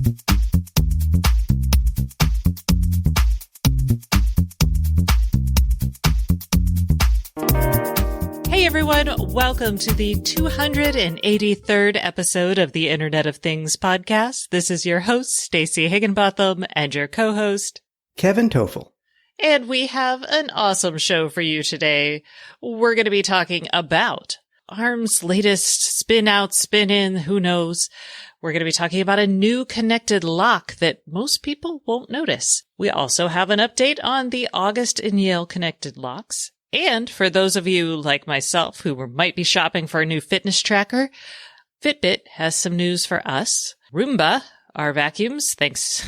Hey everyone, welcome to the 283rd episode of the Internet of Things podcast. This is your host, Stacey Higginbotham, and your co-host, Kevin Toffel. And we have an awesome show for you today. We're going to be talking about ARM's latest spin out, spin in, who knows. We're going to be talking about a new connected lock that most people won't notice. We also have an update on the August and Yale connected locks. And for those of you like myself who might be shopping for a new fitness tracker, Fitbit has some news for us. Roomba, our vacuums, thanks.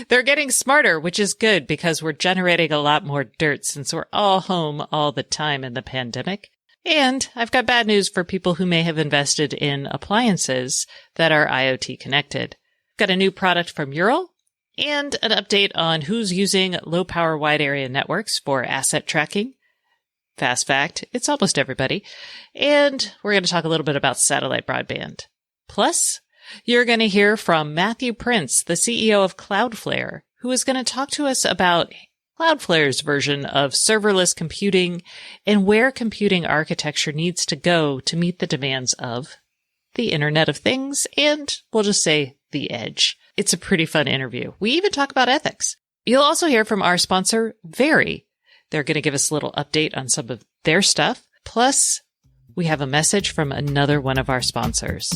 They're getting smarter, which is good because we're generating a lot more dirt since we're all home all the time in the pandemic. And I've got bad news for people who may have invested in appliances that are IoT connected. Got a new product from Ural and an update on who's using low power wide area networks for asset tracking. Fast fact, it's almost everybody. And we're going to talk a little bit about satellite broadband. Plus, you're going to hear from Matthew Prince, the CEO of Cloudflare, who is going to talk to us about Cloudflare's version of serverless computing and where computing architecture needs to go to meet the demands of the Internet of Things and, we'll just say, the edge. It's a pretty fun interview. We even talk about ethics. You'll also hear from our sponsor, Very. They're going to give us a little update on some of their stuff. Plus, we have a message from another one of our sponsors.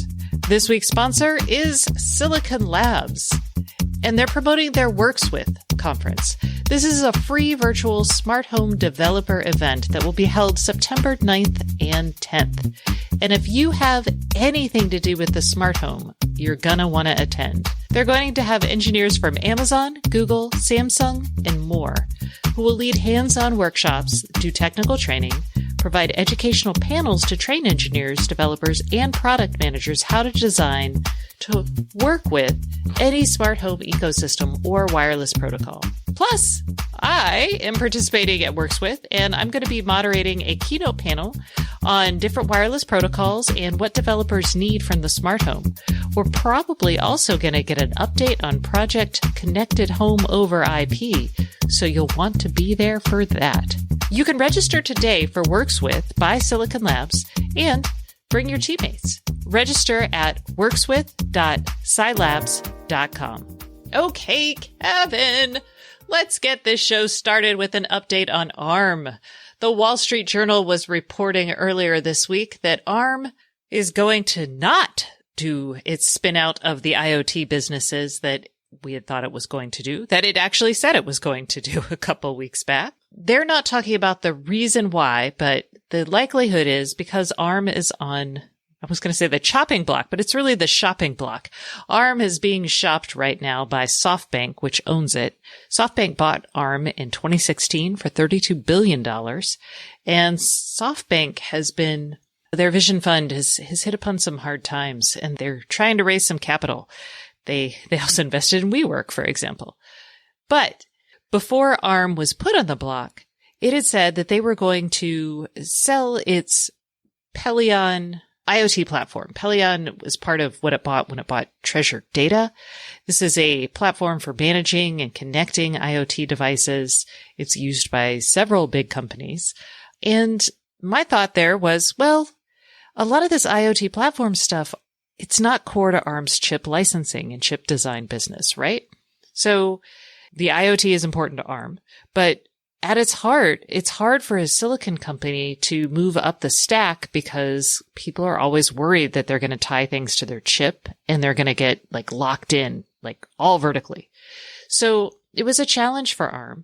This week's sponsor is Silicon Labs, and they're promoting their Works With conference. This is a free virtual smart home developer event that will be held September 9th and 10th. And if you have anything to do with the smart home, you're gonna want to attend. They're going to have engineers from Amazon, Google, Samsung, and more who will lead hands-on workshops, do technical training, provide educational panels to train engineers, developers, and product managers how to design to work with any smart home ecosystem or wireless protocol. Plus, I am participating at Works With, and I'm going to be moderating a keynote panel on different wireless protocols and what developers need from the smart home. We're probably also going to get an update on Project Connected Home over IP, so you'll want to be there for that. You can register today for Works With by Silicon Labs and bring your teammates. Register at workswith.scilabs.com. Okay, Kevin, let's get this show started with an update on ARM. The Wall Street Journal was reporting earlier this week that ARM is going to not do its spin out of the IoT businesses that we had thought it was going to do, that it actually said it was going to do a couple weeks back. They're not talking about the reason why, but the likelihood is because ARM is on, I was going to say the chopping block, but it's really the shopping block. ARM is being shopped right now by SoftBank, which owns it. SoftBank bought ARM in 2016 for $32 billion. And SoftBank has been, their vision fund has hit upon some hard times, and they're trying to raise some capital. They also invested in WeWork, for example. But before ARM was put on the block, it had said that they were going to sell its Pelion IoT platform. Pelion was part of what it bought when it bought Treasure Data. This is a platform for managing and connecting IoT devices. It's used by several big companies. And my thought there was, well, a lot of this IoT platform stuff, it's not core to ARM's chip licensing and chip design business, right? So the IoT is important to ARM, but at its heart, it's hard for a silicon company to move up the stack because people are always worried that they're going to tie things to their chip and they're going to get like locked in, like all vertically. So it was a challenge for ARM.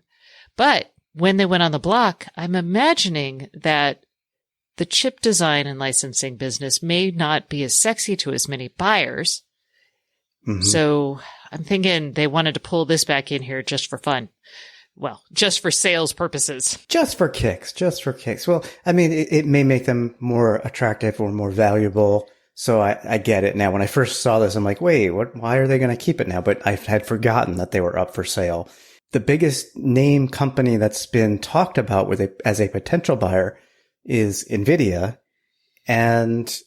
But when they went on the block, I'm imagining that the chip design and licensing business may not be as sexy to as many buyers. Mm-hmm. So I'm thinking they wanted to pull this back in here just for fun. Well, just for sales purposes. Just for kicks. Well, I mean, it may make them more attractive or more valuable. So I get it now. When I first saw this, I'm like, wait, why are they going to keep it now? But I had forgotten that they were up for sale. The biggest name company that's been talked about as a potential buyer is Nvidia. And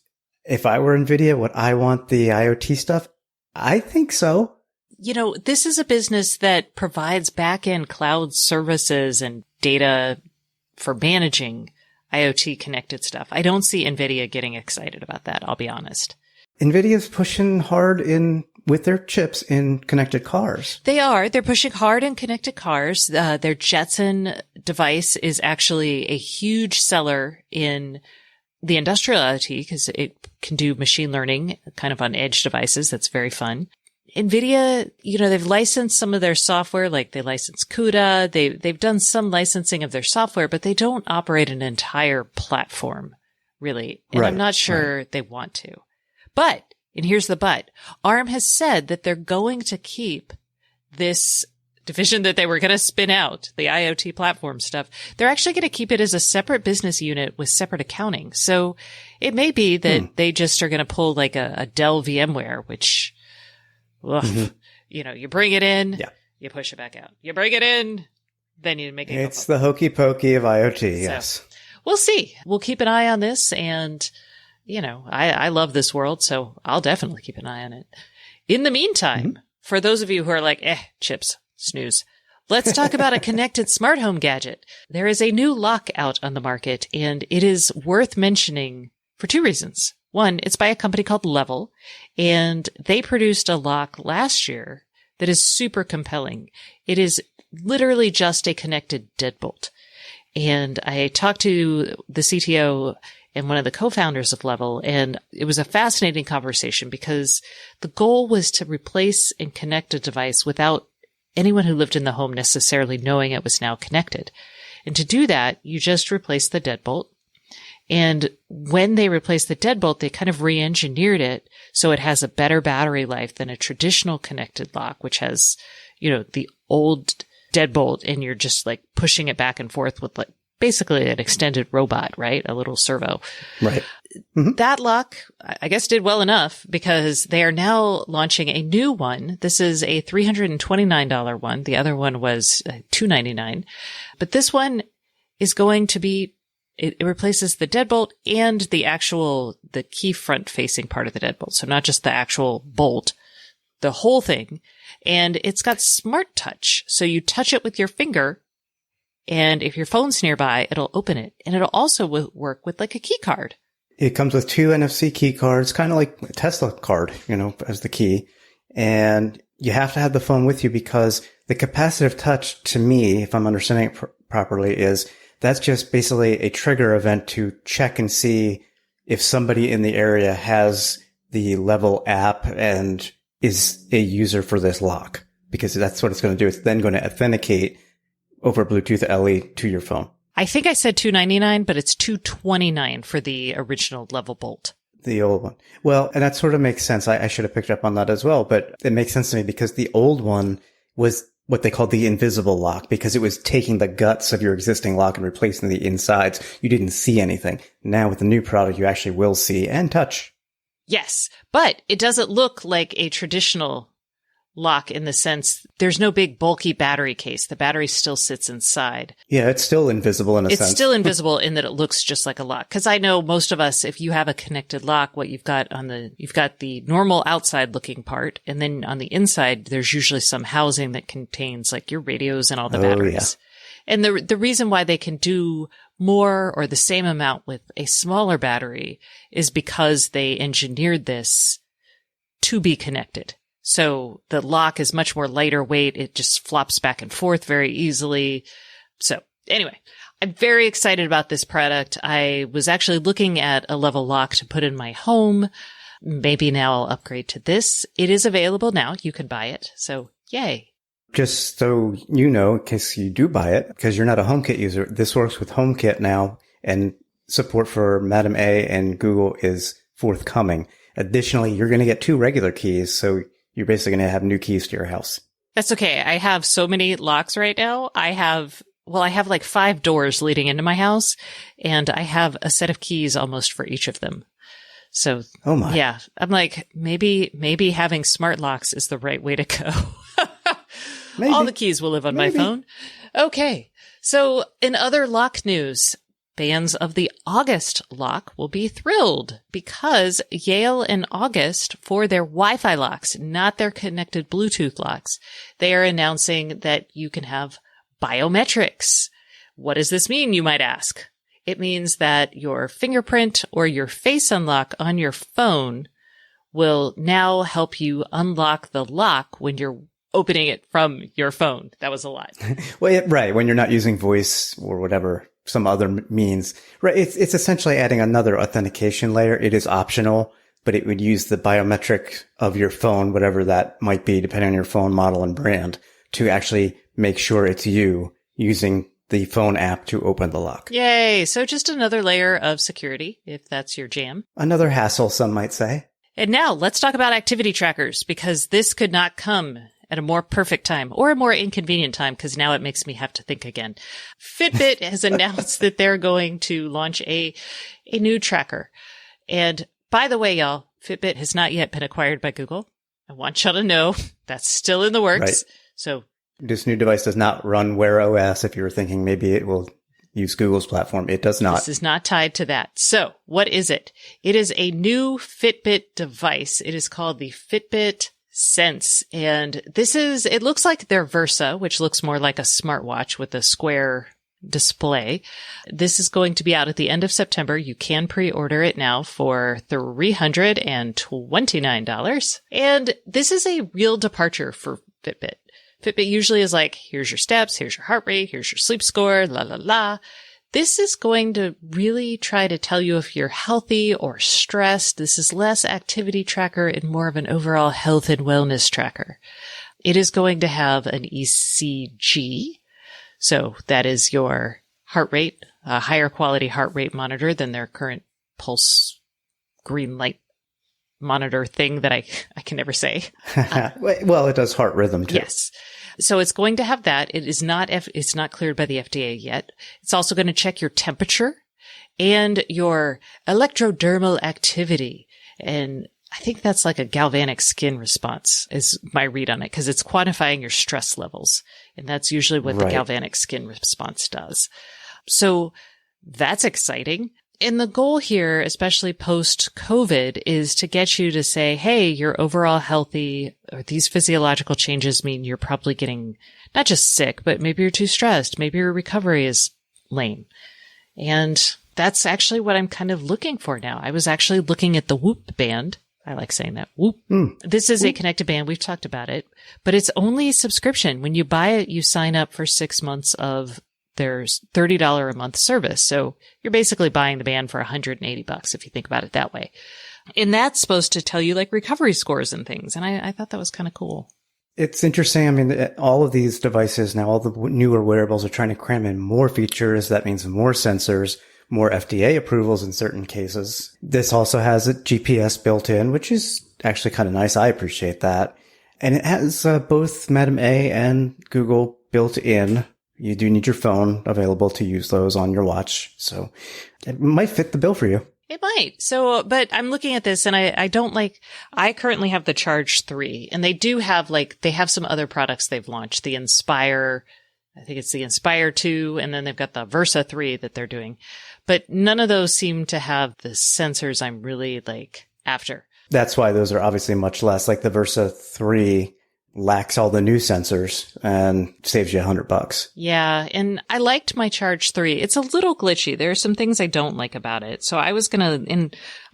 if I were Nvidia, would I want the IoT stuff? I think so. this is a business that provides back-end cloud services and data for managing IoT connected stuff. I don't see Nvidia getting excited about that, I'll be honest. Nvidia's pushing hard with their chips in connected cars. They are. They're pushing hard in connected cars. Their Jetson device is actually a huge seller in the industrial IoT because it can do machine learning kind of on edge devices. That's very fun. Nvidia, they've licensed some of their software, like they license CUDA. They've done some licensing of their software, but they don't operate an entire platform, really. And I'm not sure they want to. But, and here's the but, ARM has said that they're going to keep this division that they were going to spin out, the IoT platform stuff. They're actually going to keep it as a separate business unit with separate accounting. So it may be that they just are going to pull like a Dell VMware, which, you bring it in, you push it back out. You bring it in, then you make it. It's the hokey pokey of IoT, yes. We'll see. We'll keep an eye on this and I love this world, so I'll definitely keep an eye on it. In the meantime, for those of you who are like, chips, snooze, let's talk about a connected smart home gadget. There is a new lock out on the market, and it is worth mentioning for two reasons. One, it's by a company called Level, and they produced a lock last year that is super compelling. It is literally just a connected deadbolt. And I talked to the CTO and one of the co-founders of Level, and it was a fascinating conversation because the goal was to replace and connect a device without anyone who lived in the home necessarily knowing it was now connected. And to do that, you just replace the deadbolt. And when they replaced the deadbolt, they kind of re-engineered it so it has a better battery life than a traditional connected lock, which has, the old deadbolt and you're just like pushing it back and forth with like basically an extended robot, right? A little servo. Right. That lock, I guess, did well enough because they are now launching a new one. This is a $329 one. The other one was $299. But this one is going to be, it replaces the deadbolt and the key front facing part of the deadbolt. So not just the actual bolt, the whole thing. And it's got smart touch. So you touch it with your finger, and if your phone's nearby, it'll open it. And it'll also work with like a key card. It comes with two NFC key cards, kind of like a Tesla card, as the key. And you have to have the phone with you because the capacitive touch, to me, if I'm understanding it properly, is that's just basically a trigger event to check and see if somebody in the area has the Level app and is a user for this lock, because that's what it's going to do. It's then going to authenticate over Bluetooth LE to your phone. I think I said $299, but it's $229 for the original Level bolt. The old one. Well, and that sort of makes sense. I should have picked up on that as well, but it makes sense to me because the old one was what they called the invisible lock because it was taking the guts of your existing lock and replacing the insides. You didn't see anything. Now with the new product, you actually will see and touch. Yes, but it doesn't look like a traditional lock in the sense there's no big bulky battery case. The battery still sits inside. Yeah, it's still invisible in a sense. It's still invisible in that it looks just like a lock. Because I know most of us, if you have a connected lock, what you've got you've got the normal outside looking part, and then on the inside, there's usually some housing that contains like your radios and all the batteries. Yeah. And the reason why they can do more or the same amount with a smaller battery is because they engineered this to be connected. So the lock is much more lighter weight. It just flops back and forth very easily. So anyway, I'm very excited about this product. I was actually looking at a Level lock to put in my home. Maybe now I'll upgrade to this. It is available now. You can buy it. So yay. Just so you know, in case you do buy it, because you're not a HomeKit user, this works with HomeKit now, and support for Madam A and Google is forthcoming. Additionally, you're going to get 2 regular keys, so you're basically going to have new keys to your house. That's okay. I have so many locks right now. I have like 5 doors leading into my house, and I have a set of keys almost for each of them. So, oh my. Yeah, I'm like, maybe having smart locks is the right way to go. Maybe. All the keys will live on my phone. Okay. So in other lock news, Fans of the August lock will be thrilled because Yale and August, for their Wi-Fi locks, not their connected Bluetooth locks, they are announcing that you can have biometrics. What does this mean, you might ask? It means that your fingerprint or your face unlock on your phone will now help you unlock the lock when you're opening it from your phone. That was a lot. Well, right. When you're not using voice or whatever, some other means, right? It's essentially adding another authentication layer. It is optional, but it would use the biometric of your phone, whatever that might be, depending on your phone model and brand, to actually make sure it's you using the phone app to open the lock. Yay. So just another layer of security, if that's your jam. Another hassle, some might say. And now let's talk about activity trackers, because this could not come at a more perfect time or a more inconvenient time, because now it makes me have to think again. Fitbit has announced that they're going to launch a new tracker. And by the way, y'all, Fitbit has not yet been acquired by Google. I want y'all to know that's still in the works. Right. So this new device does not run Wear OS. If you were thinking maybe it will use Google's platform, it does not. This is not tied to that. So what is it? It is a new Fitbit device. It is called the Fitbit Sense. And it looks like their Versa, which looks more like a smartwatch with a square display. This is going to be out at the end of September. You can pre-order it now for $329. And this is a real departure for Fitbit. Fitbit usually is like, here's your steps, here's your heart rate, here's your sleep score, la, la, la. This is going to really try to tell you if you're healthy or stressed. This is less activity tracker and more of an overall health and wellness tracker. It is going to have an ECG. So that is your heart rate, a higher quality heart rate monitor than their current pulse green light monitor thing that I can never say. Well, it does heart rhythm too. Yes. So it's going to have that. It's not cleared by the FDA yet. It's also going to check your temperature and your electrodermal activity. And I think that's like a galvanic skin response is my read on it, because it's quantifying your stress levels. And that's usually what the galvanic skin response does. So that's exciting. And the goal here, especially post-COVID, is to get you to say, hey, you're overall healthy, or these physiological changes mean you're probably getting not just sick, but maybe you're too stressed. Maybe your recovery is lame. And that's actually what I'm kind of looking for now. I was actually looking at the Whoop band. I like saying that. Whoop. This is a connected band. We've talked about it, but it's only subscription. When you buy it, you sign up for 6 months of there's $30 a month service. So you're basically buying the band for $180 if you think about it that way. And that's supposed to tell you like recovery scores and things. And I thought that was kind of cool. It's interesting. I mean, all of these devices now, all the newer wearables are trying to cram in more features. That means more sensors, more FDA approvals in certain cases. This also has a GPS built in, which is actually kind of nice. I appreciate that. And it has both Madam A and Google built in. You do need your phone available to use those on your watch. So it might fit the bill for you. It might. So, but I'm looking at this and I currently have the Charge 3, and they have some other products they've launched. The Inspire, I think it's the Inspire 2, and then they've got the Versa 3 that they're doing. But none of those seem to have the sensors I'm really after. That's why those are obviously much less. Like the Versa 3 lacks all the new sensors and saves you $100. Yeah. And I liked my Charge 3. It's a little glitchy. There are some things I don't like about it. So I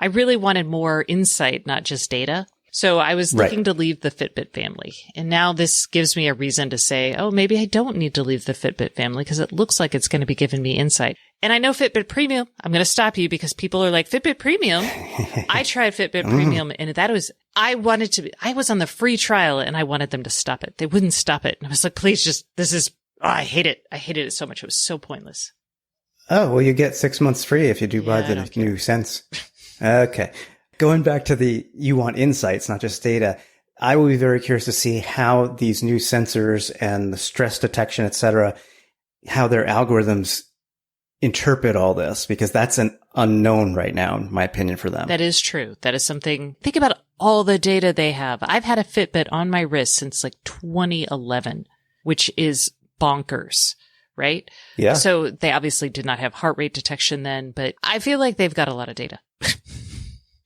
really wanted more insight, not just data. So I was looking to leave the Fitbit family. And now this gives me a reason to say, oh, maybe I don't need to leave the Fitbit family because it looks like it's going to be giving me insight. And I know Fitbit Premium. I'm going to stop you because people are like, Fitbit Premium? I tried Fitbit Premium and I was on the free trial and I wanted them to stop it. They wouldn't stop it. And I was like, please I hate it. I hated it so much. It was so pointless. Oh, well, you get 6 months free if you do buy the new Sense. Okay. Going back to you want insights, not just data. I will be very curious to see how these new sensors and the stress detection, et cetera, how their algorithms interpret all this, because that's an unknown right now, in my opinion, for them. That is true. That is something. Think about all the data they have. I've had a Fitbit on my wrist since 2011, which is bonkers, right? Yeah. So they obviously did not have heart rate detection then, but I feel like they've got a lot of data.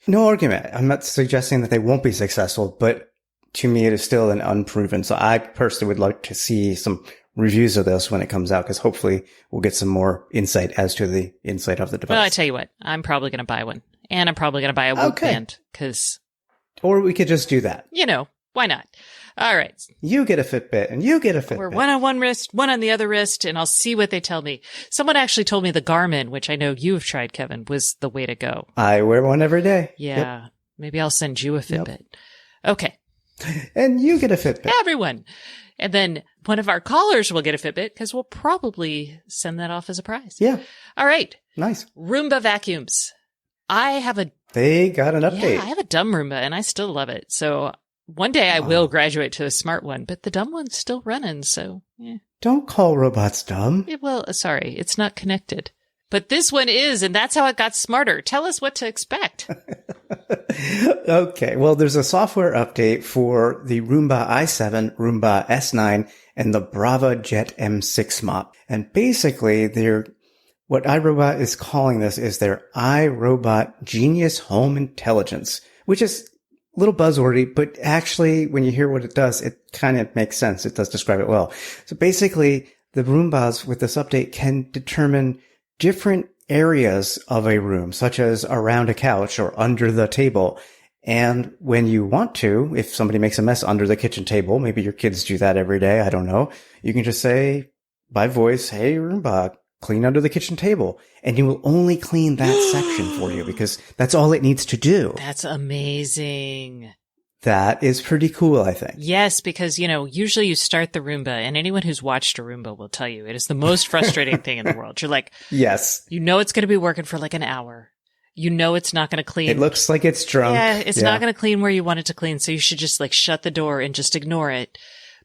No argument. I'm not suggesting that they won't be successful, but to me, it is still an unproven. So I personally would like to see some reviews of this when it comes out, because hopefully we'll get some more insight as to the insight of the device. Well, I tell you what, I'm probably going to buy one. And I'm probably going to buy a Whoop band because... Or we could just do that. You know, why not? All right. You get a Fitbit and you get a Fitbit. We're one on one wrist, one on the other wrist, and I'll see what they tell me. Someone actually told me the Garmin, which I know you've tried, Kevin, was the way to go. I wear one every day. Yeah. Yep. Maybe I'll send you a Fitbit. Yep. Okay. And you get a Fitbit. Everyone. And then one of our callers will get a Fitbit because we'll probably send that off as a prize. Yeah. All right. Nice. Roomba vacuums. They got an update. Yeah, I have a dumb Roomba and I still love it. So one day I will graduate to a smart one, but the dumb one's still running. So yeah. Don't call robots dumb. Well, sorry, it's not connected. But this one is, and that's how it got smarter. Tell us what to expect. Okay. Well, there's a software update for the Roomba i7, Roomba S9, and the Brava Jet M6 mop. And basically, what iRobot is calling this is their iRobot Genius Home Intelligence, which is a little buzzwordy, but actually, when you hear what it does, it kind of makes sense. It does describe it well. So basically, the Roombas with this update can determine different areas of a room, such as around a couch or under the table. And when you want to, if somebody makes a mess under the kitchen table, maybe your kids do that every day, I don't know, you can just say by voice, "Hey, Roomba, clean under the kitchen table." And you will only clean that section for you because that's all it needs to do. That's amazing. That is pretty cool, I think. Yes, because, usually you start the Roomba, and anyone who's watched a Roomba will tell you it is the most frustrating thing in the world. You're like, yes, it's going to be working for like an hour. It's not going to clean. It looks like it's drunk. Yeah, it's not going to clean where you want it to clean. So you should just like shut the door and just ignore it.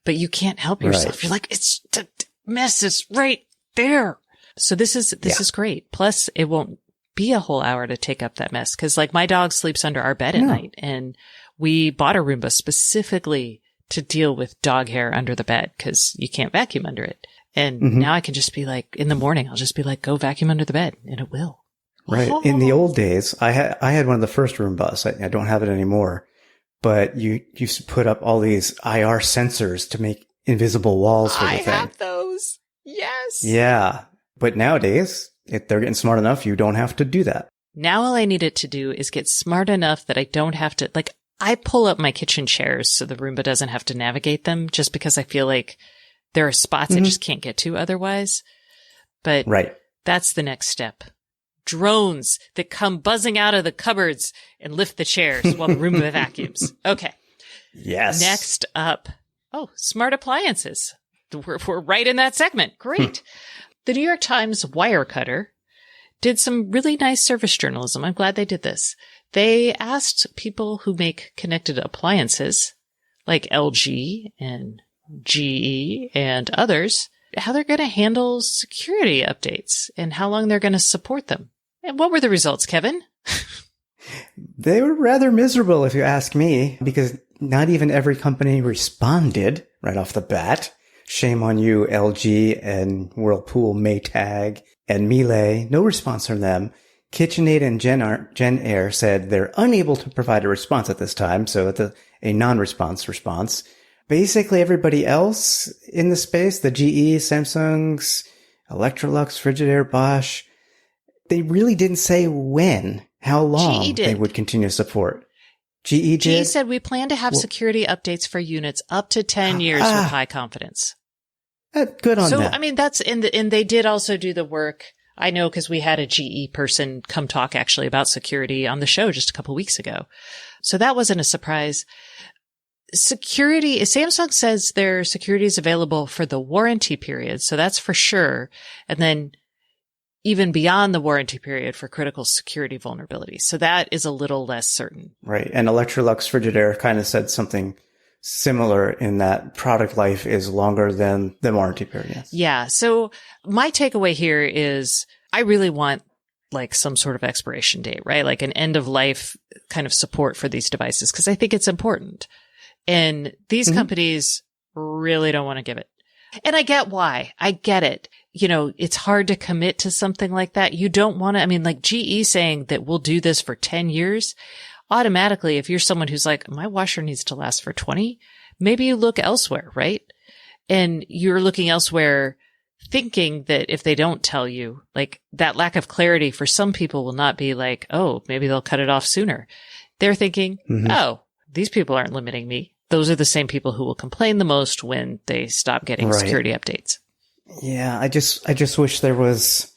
But you can't help yourself. Right. You're like, it's the mess is right there. So this is great. Plus it won't be a whole hour to take up that mess. Cause like my dog sleeps under our bed at night, and we bought a Roomba specifically to deal with dog hair under the bed because you can't vacuum under it. And now I can just be like, in the morning, I'll just be like, go vacuum under the bed, and it will. Right. Oh. In the old days, I had one of the first Roombas. I don't have it anymore, but you used to put up all these IR sensors to make invisible walls for the thing. I have those. Yes. Yeah. But nowadays, if they're getting smart enough, you don't have to do that. Now all I need it to do is get smart enough that I don't have to, like, I pull up my kitchen chairs so the Roomba doesn't have to navigate them, just because I feel like there are spots I just can't get to otherwise. But that's the next step. Drones that come buzzing out of the cupboards and lift the chairs while the Roomba vacuums. Okay. Yes. Next up. Oh, smart appliances. We're right in that segment. Great. The New York Times Wirecutter did some really nice service journalism. I'm glad they did this. They asked people who make connected appliances, like LG and GE and others, how they're going to handle security updates and how long they're going to support them. And what were the results, Kevin? They were rather miserable, if you ask me, because not even every company responded right off the bat. Shame on you, LG and Whirlpool, Maytag, and Miele. No response from them. KitchenAid and Gen Air said they're unable to provide a response at this time, so it's a non-response response. Basically, everybody else in the space, the GE, Samsungs, Electrolux, Frigidaire, Bosch, they really didn't say how long they would continue to support. GE did? GE said we plan to have security updates for units up to 10 years with high confidence. Good on them. So, I mean, and they did also do the work. I know because we had a GE person come talk actually about security on the show just a couple weeks ago. So that wasn't a surprise. Security, Samsung says their security is available for the warranty period. So that's for sure. And then even beyond the warranty period for critical security vulnerabilities. So that is a little less certain. Right. And Electrolux Frigidaire kind of said something similar in that product life is longer than the warranty period. Yes. Yeah. So my takeaway here is I really want like some sort of expiration date, right? Like an end of life kind of support for these devices, because I think it's important. And these companies really don't want to give it. And I get why. I get it. it's hard to commit to something like that. You don't want to, like GE saying that we'll do this for 10 years. Automatically, if you're someone who's like, my washer needs to last for 20, maybe you look elsewhere, right? And you're looking elsewhere thinking that if they don't tell you, like that lack of clarity for some people will not be like, oh, maybe they'll cut it off sooner. They're thinking, oh, these people aren't limiting me. Those are the same people who will complain the most when they stop getting security updates. Yeah, I just wish there was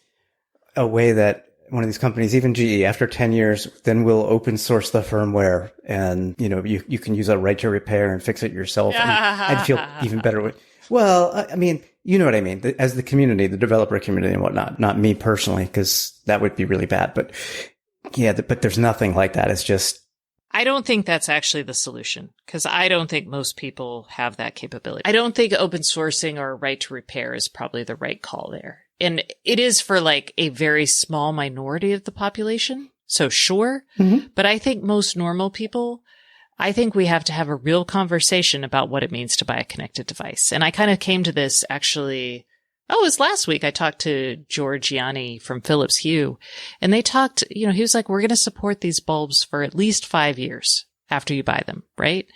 a way that one of these companies, even GE, after 10 years, then will open source the firmware and, you can use a right to repair and fix it yourself. And I'd feel even better. Well, you know what I mean? As the community, the developer community and whatnot, not me personally, because that would be really bad. But yeah, but there's nothing like that. It's just. I don't think that's actually the solution because I don't think most people have that capability. I don't think open sourcing or right to repair is probably the right call there. And it is for like a very small minority of the population. So sure. But I think most normal people, I think we have to have a real conversation about what it means to buy a connected device. And I kind of came to this actually. Oh, it was last week. I talked to George Yanni from Philips Hue and they talked, he was like, we're going to support these bulbs for at least 5 years after you buy them. Right.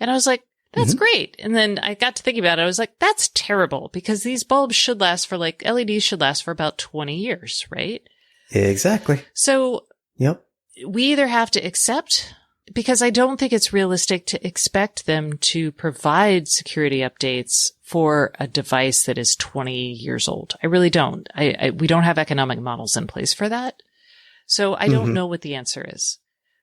And I was like, that's great. And then I got to thinking about it. I was like, that's terrible because these bulbs should last for LEDs should last for about 20 years. Right. Exactly. So yep. We either have to accept, because I don't think it's realistic to expect them to provide security updates for a device that is 20 years old. I really don't. We don't have economic models in place for that. So I don't know what the answer is.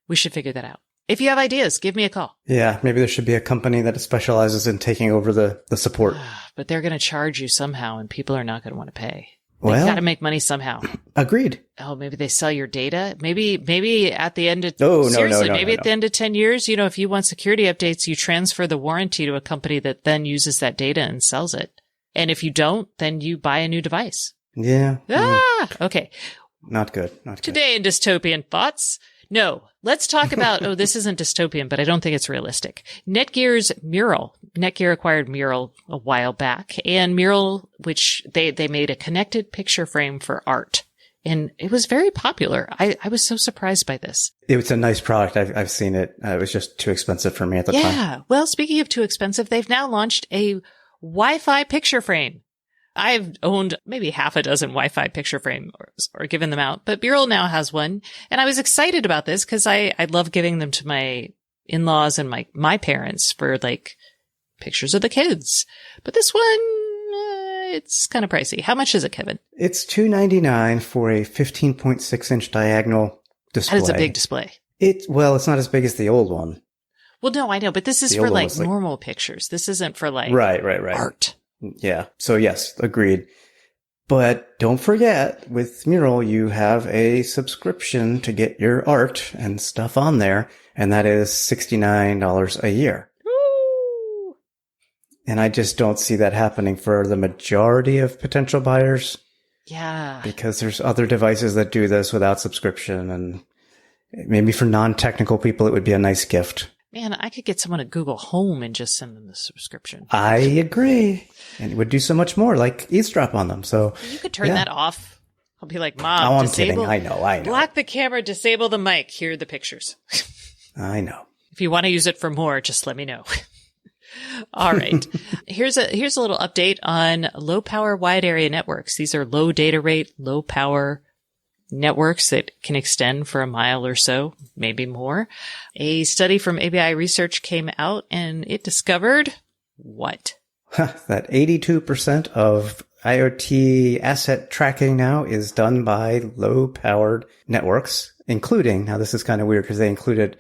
We should figure that out. If you have ideas, give me a call. Yeah, maybe there should be a company that specializes in taking over the support. But they're going to charge you somehow and people are not going to want to pay. They've got to make money somehow. Agreed. Oh, maybe they sell your data. Maybe at the end of, at the end of 10 years, if you want security updates, you transfer the warranty to a company that then uses that data and sells it. And if you don't, then you buy a new device. Yeah. Okay. Not good. Today in Dystopian Thoughts. No, let's talk about, this isn't dystopian, but I don't think it's realistic. Netgear's Mural. Netgear acquired Mural a while back, and Mural, which they made a connected picture frame for art. And it was very popular. I was so surprised by this. It was a nice product. I've seen it. It was just too expensive for me at the time. Yeah. Well, speaking of too expensive, they've now launched a Wi-Fi picture frame. I've owned maybe half a dozen Wi-Fi picture frames or given them out, but Mural now has one. And I was excited about this because I love giving them to my in-laws and my parents for pictures of the kids. But this one, it's kind of pricey. How much is it, Kevin? It's $299 for a 15.6-inch diagonal display. That is a big display. It's not as big as the old one. Well, no, I know, but this is for normal pictures. This isn't for right. art. Yeah. So yes, agreed. But don't forget, with Mural, you have a subscription to get your art and stuff on there, and that is $69 a year. Woo! And I just don't see that happening for the majority of potential buyers. Yeah. Because there's other devices that do this without subscription, and maybe for non-technical people, it would be a nice gift. Man, I could get someone at Google Home and just send them the subscription. I agree. And it would do so much more, like eavesdrop on them. So you could turn that off. I'll be like, Mom, I'm kidding. I know. Block the camera, disable the mic. Here are the pictures. I know. If you want to use it for more, just let me know. All right. Here's a little update on low power wide area networks. These are low data rate, low power networks that can extend for a mile or so, maybe more. A study from ABI Research came out and it discovered what? That 82% of IoT asset tracking now is done by low powered networks, including, now this is kind of weird because they included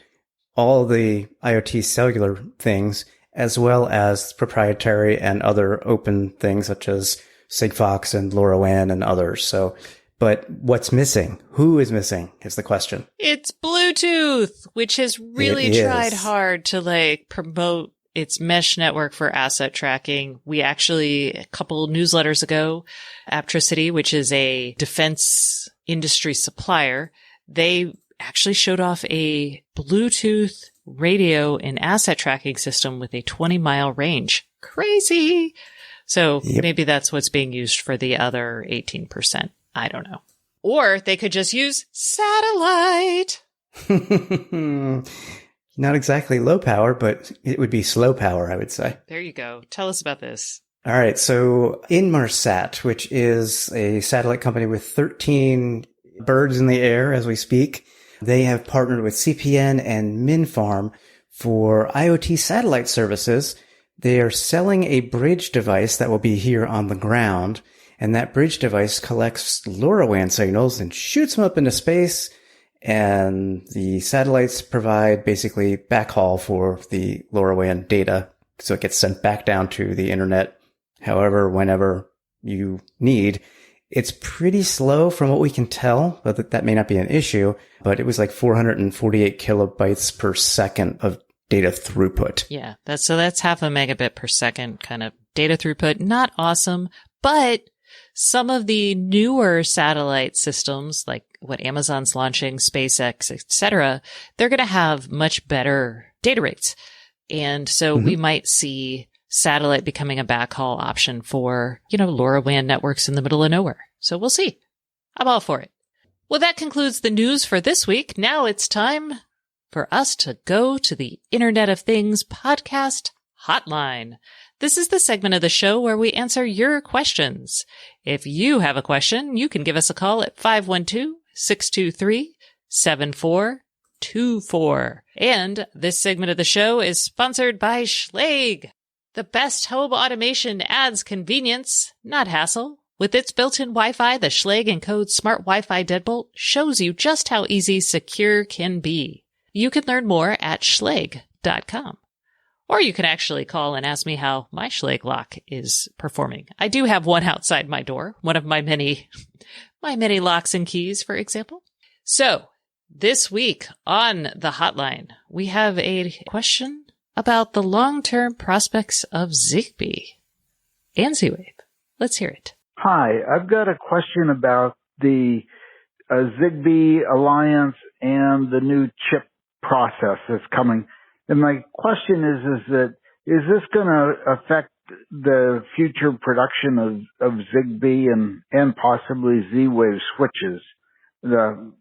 all the IoT cellular things as well as proprietary and other open things such as Sigfox and LoRaWAN and others. So, but what's missing? Who is missing is the question. It's Bluetooth, which has really tried hard to promote its mesh network for asset tracking. We actually, a couple newsletters ago, Aptricity, which is a defense industry supplier, they actually showed off a Bluetooth radio and asset tracking system with a 20-mile range. Crazy. So Yep. maybe that's what's being used for the other 18%. I don't know. Or they could just use satellite. Not exactly low power, but it would be slow power, I would say. There you go. Tell us about this. All right. So Inmarsat, which is a satellite company with 13 birds in the air as we speak, they have partnered with CPN and Minfarm for IoT satellite services. They are selling a bridge device that will be here on the ground. And that bridge device collects LoRaWAN signals and shoots them up into space. And the satellites provide basically backhaul for the LoRaWAN data. So it gets sent back down to the internet, however, whenever you need. It's pretty slow from what we can tell, but that may not be an issue. But it was like 448 kilobytes per second of data throughput. Yeah, that's half a megabit per second kind of data throughput. Not awesome, but some of the newer satellite systems, like what Amazon's launching, SpaceX, etc., they're going to have much better data rates. And so we might see satellite becoming a backhaul option for, LoRaWAN networks in the middle of nowhere. So we'll see. I'm all for it. Well, that concludes the news for this week. Now it's time for us to go to the Internet of Things podcast hotline. This is the segment of the show where we answer your questions. If you have a question, you can give us a call at 512-623-7424. And this segment of the show is sponsored by Schlage. The best home automation adds convenience, not hassle. With its built-in Wi-Fi, the Schlage Encode Smart Wi-Fi Deadbolt shows you just how easy secure can be. You can learn more at schlage.com. Or you can actually call and ask me how my Schlage lock is performing. I do have one outside my door, one of my many locks and keys, for example. So this week on the hotline, we have a question about the long-term prospects of Zigbee and Z-Wave. Let's hear it. Hi, I've got a question about the Zigbee Alliance and the new chip process that's coming. And my question is this going to affect the future production of Zigbee and possibly Z-Wave switches? The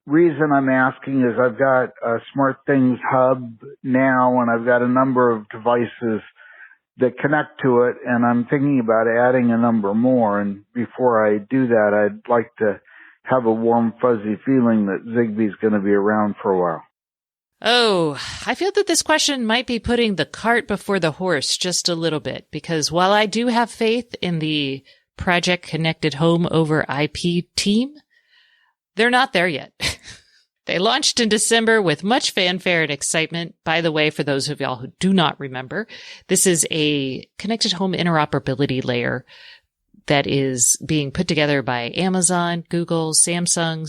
reason I'm asking is I've got a SmartThings hub now, and I've got a number of devices that connect to it, and I'm thinking about adding a number more. And before I do that, I'd like to have a warm, fuzzy feeling that Zigbee's going to be around for a while. Oh, I feel that this question might be putting the cart before the horse just a little bit, because while I do have faith in the Project Connected Home over IP team, they're not there yet. They launched in December with much fanfare and excitement. By the way, for those of y'all who do not remember, this is a connected home interoperability layer that is being put together by Amazon, Google, Samsung,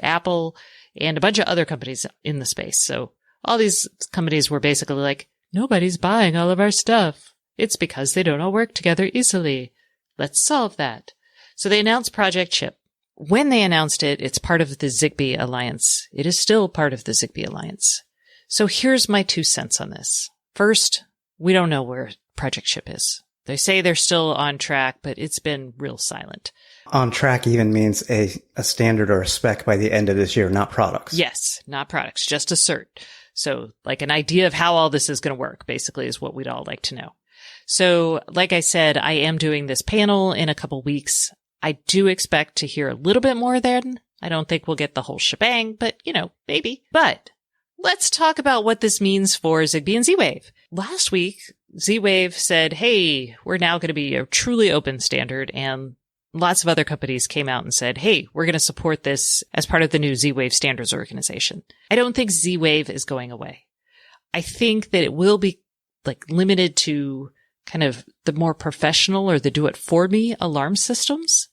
Apple, and a bunch of other companies in the space. So all these companies were basically like, nobody's buying all of our stuff. It's because they don't all work together easily. Let's solve that. So they announced Project Chip. When they announced it, it's part of the Zigbee Alliance. It is still part of the Zigbee Alliance. So here's my 2 cents on this. First, we don't know where Project Chip is. They say they're still on track, but it's been real silent. On track even means a standard or a spec by the end of this year, not products. Yes, not products, just a cert. So like an idea of how all this is going to work, basically, is what we'd all like to know. So like I said, I am doing this panel in a couple weeks. I do expect to hear a little bit more then. I don't think we'll get the whole shebang, but, maybe. But let's talk about what this means for Zigbee and Z-Wave. Last week, Z-Wave said, hey, we're now going to be a truly open standard. And lots of other companies came out and said, hey, we're going to support this as part of the new Z-Wave standards organization. I don't think Z-Wave is going away. I think that it will be limited to kind of the more professional or the do-it-for-me alarm systems.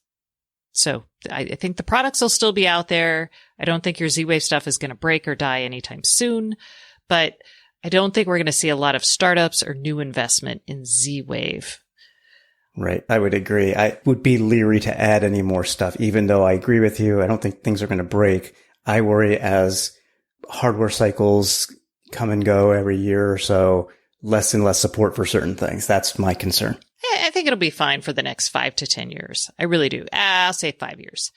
So I think the products will still be out there. I don't think your Z-Wave stuff is going to break or die anytime soon, but I don't think we're going to see a lot of startups or new investment in Z-Wave. Right. I would agree. I would be leery to add any more stuff, even though I agree with you. I don't think things are going to break. I worry as hardware cycles come and go every year or so, less and less support for certain things. That's my concern. I think it'll be fine for the next 5 to 10 years. I really do. I'll say 5 years.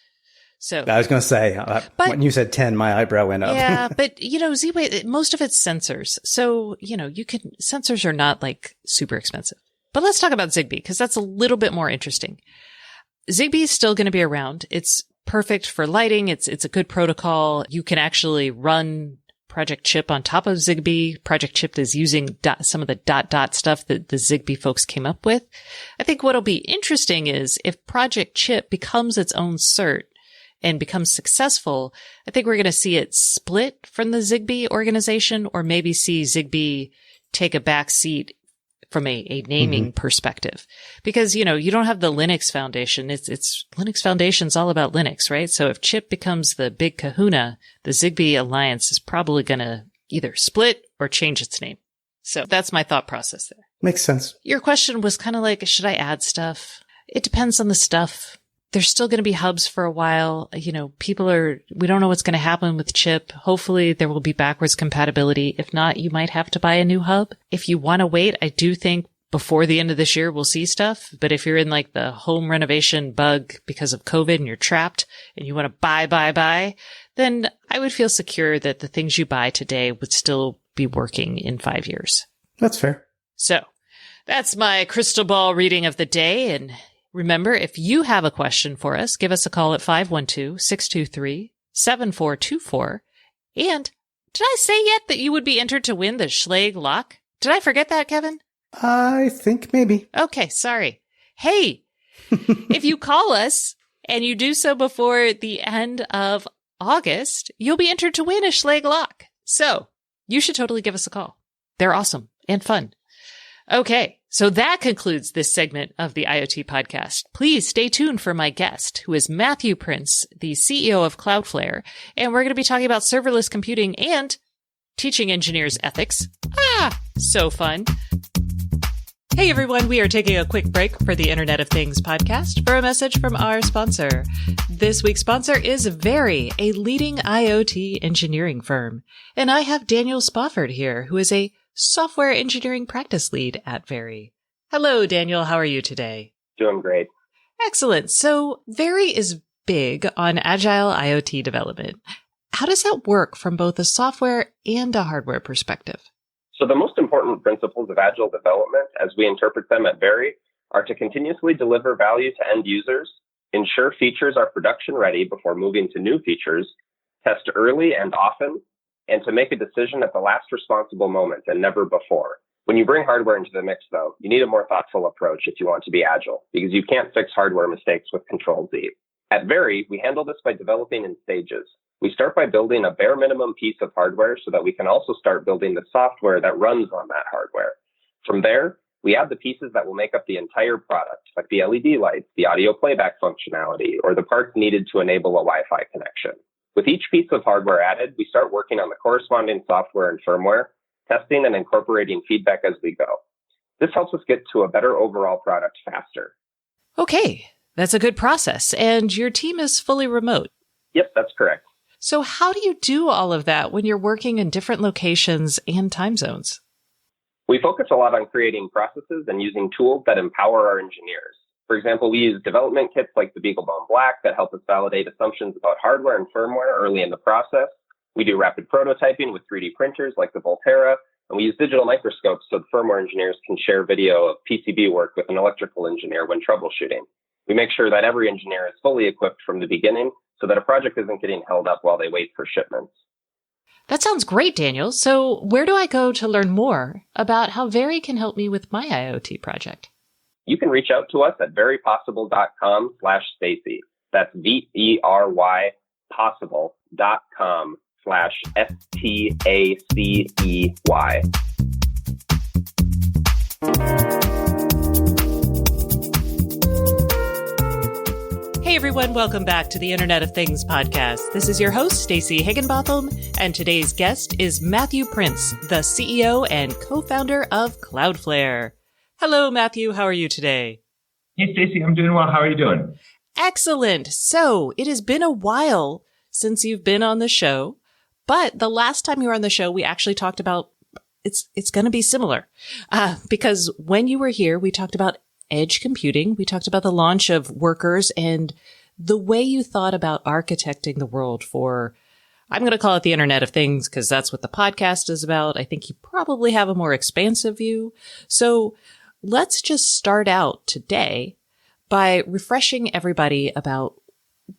So I was going to say, when you said 10, my eyebrow went up. Yeah, but Z-Wave, most of it's sensors. So, sensors are not like super expensive. But let's talk about Zigbee because that's a little bit more interesting. Zigbee is still going to be around. It's perfect for lighting. It's a good protocol. You can actually run Project Chip on top of Zigbee. Project Chip is using some of the dot stuff that the Zigbee folks came up with. I think what'll be interesting is if Project Chip becomes its own cert and becomes successful, I think we're going to see it split from the Zigbee organization, or maybe see Zigbee take a back seat from a naming perspective. Because, you don't have the Linux Foundation. It's Linux Foundation's all about Linux, right? So if Chip becomes the big kahuna, the Zigbee Alliance is probably going to either split or change its name. So that's my thought process there. Makes sense. Your question was kind of like, should I add stuff? It depends on the stuff. There's still going to be hubs for a while. We don't know what's going to happen with Chip. Hopefully there will be backwards compatibility. If not, you might have to buy a new hub. If you want to wait, I do think before the end of this year, we'll see stuff. But if you're in like the home renovation bug because of COVID and you're trapped and you want to buy, then I would feel secure that the things you buy today would still be working in 5 years. That's fair. So that's my crystal ball reading of the day. And remember, if you have a question for us, give us a call at 512-623-7424. And did I say yet that you would be entered to win the Schlage lock? Did I forget that, Kevin? I think maybe. Okay, sorry. Hey, if you call us and you do so before the end of August, you'll be entered to win a Schlage lock. So you should totally give us a call. They're awesome and fun. Okay, so that concludes this segment of the IoT podcast. Please stay tuned for my guest, who is Matthew Prince, the CEO of Cloudflare, and we're going to be talking about serverless computing and teaching engineers ethics. So fun. Hey everyone, we are taking a quick break for the Internet of Things podcast for a message from our sponsor. This week's sponsor is Very, a leading IoT engineering firm. And I have Daniel Spofford here, who is a software engineering practice lead at Very. Hello, Daniel. How are you today? Doing great. Excellent. So Very is big on Agile IoT development. How does that work from both a software and a hardware perspective? So the most important principles of Agile development, as we interpret them at Very, are to continuously deliver value to end users, ensure features are production ready before moving to new features, test early and often, and to make a decision at the last responsible moment and never before. When you bring hardware into the mix, though, you need a more thoughtful approach if you want to be agile, because you can't fix hardware mistakes with Control-Z. At Very, we handle this by developing in stages. We start by building a bare minimum piece of hardware so that we can also start building the software that runs on that hardware. From there, we add the pieces that will make up the entire product, like the LED lights, the audio playback functionality, or the parts needed to enable a Wi-Fi connection. With each piece of hardware added, we start working on the corresponding software and firmware, testing and incorporating feedback as we go. This helps us get to a better overall product faster. Okay, that's a good process. And your team is fully remote. Yep, that's correct. So how do you do all of that when you're working in different locations and time zones? We focus a lot on creating processes and using tools that empower our engineers. For example, we use development kits like the BeagleBone Black that help us validate assumptions about hardware and firmware early in the process. We do rapid prototyping with 3D printers like the Volterra, and we use digital microscopes so the firmware engineers can share video of PCB work with an electrical engineer when troubleshooting. We make sure that every engineer is fully equipped from the beginning so that a project isn't getting held up while they wait for shipments. That sounds great, Daniel. So where do I go to learn more about how Very can help me with my IoT project? You can reach out to us at verypossible.com/Stacy. That's VERY possible.com/STACEY. Hey everyone, welcome back to the Internet of Things podcast. This is your host, Stacey Higginbotham, and today's guest is Matthew Prince, the CEO and co-founder of Cloudflare. Hello, Matthew. How are you today? Hey, Stacey. I'm doing well. How are you doing? Excellent. So it has been a while since you've been on the show, but the last time you were on the show, we actually talked about it's going to be similar because when you were here, we talked about edge computing. We talked about the launch of Workers and the way you thought about architecting the world for, I'm going to call it the Internet of Things because that's what the podcast is about. I think you probably have a more expansive view. So let's just start out today by refreshing everybody about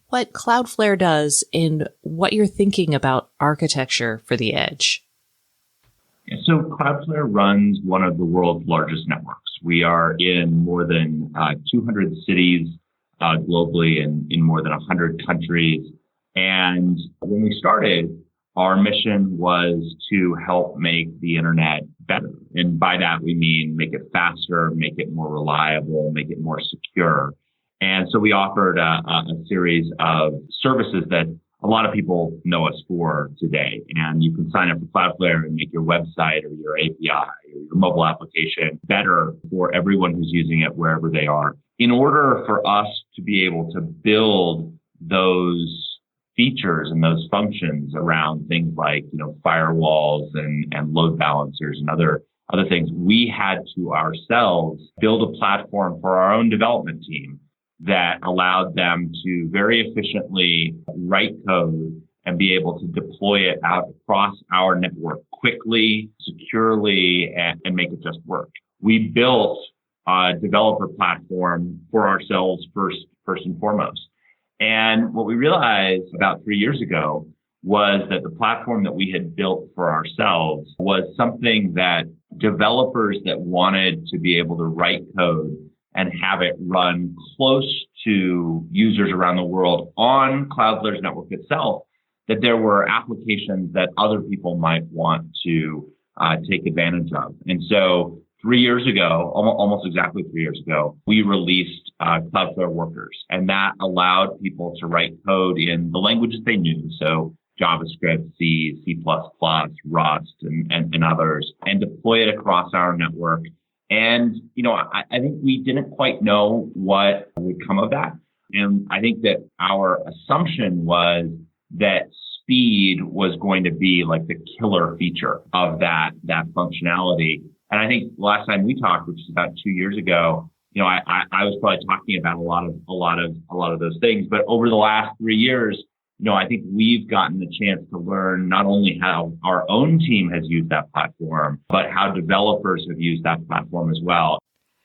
what Cloudflare does and what you're thinking about architecture for the edge. Yeah, so Cloudflare runs one of the world's largest networks. We are in more than 200 cities globally and in more than 100 countries. And when we started, our mission was to help make the internet better. And by that, we mean make it faster, make it more reliable, make it more secure. And so we offered a series of services that a lot of people know us for today. And you can sign up for Cloudflare and make your website or your API or your mobile application better for everyone who's using it wherever they are. In order for us to be able to build those features and those functions around things like, firewalls and load balancers and other things, we had to ourselves build a platform for our own development team that allowed them to very efficiently write code and be able to deploy it out across our network quickly, securely, and make it just work. We built a developer platform for ourselves first and foremost. And what we realized about 3 years ago was that the platform that we had built for ourselves was something that developers that wanted to be able to write code and have it run close to users around the world on Cloudflare's network itself, that there were applications that other people might want to take advantage of. And so 3 years ago, almost exactly 3 years ago, we released Cloudflare Workers, and that allowed people to write code in the languages they knew. So JavaScript, C, C++, Rust, and others, and deploy it across our network. And, I think we didn't quite know what would come of that. And I think that our assumption was that speed was going to be like the killer feature of that functionality. And I think last time we talked, which is about 2 years ago, I was probably talking about a lot of those things. But over the last 3 years, I think we've gotten the chance to learn not only how our own team has used that platform, but how developers have used that platform as well.